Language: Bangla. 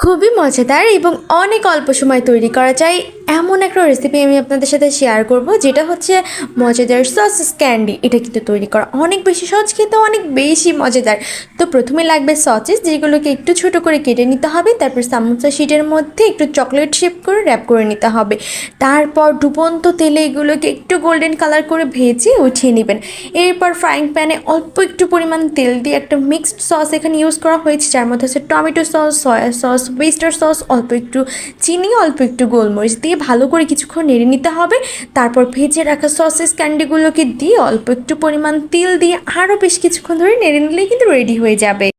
খুবই মজাদার এবং অনেক অল্প সময় তৈরি করা যায় এমন একটা রেসিপি আমি আপনাদের সাথে শেয়ার করব, যেটা হচ্ছে মজাদার সসেস ক্যান্ডি। এটা কিন্তু তৈরি করা অনেক বেশি সহজ, খেতে অনেক বেশি মজাদার। তো প্রথমে লাগবে সসেস, যেগুলোকে একটু ছোট করে কেটে নিতে হবে। তারপর সামোসা শিটের মধ্যে একটু চকলেট শেপ করে র্যাপ করে নিতে হবে। তারপর ডুবন্ত তেলে এগুলোকে একটু গোল্ডেন কালার করে ভেজে উঠিয়ে নেবেন। এরপর ফ্রাইং প্যানে অল্প একটু পরিমাণ তেল দিয়ে একটা মিক্সড সস এখানে ইউজ করা হয়েছে, যার মধ্যে হচ্ছে tomato sauce, soya sauce, oyster sauce, অল্প একটু চিনি, অল্প একটু গোলমরিচ দিয়ে ভালো করে কিছুক্ষণ নেড়ে নিতে হবে। তারপর ভেজে রাখা সসেস ক্যান্ডিগুলোকে দিয়ে অল্প একটু পরিমাণ তেল দিয়ে আরও বেশ কিছুক্ষণ ধরে নেড়ে নিলেই কিন্তু রেডি হয়ে যাবে।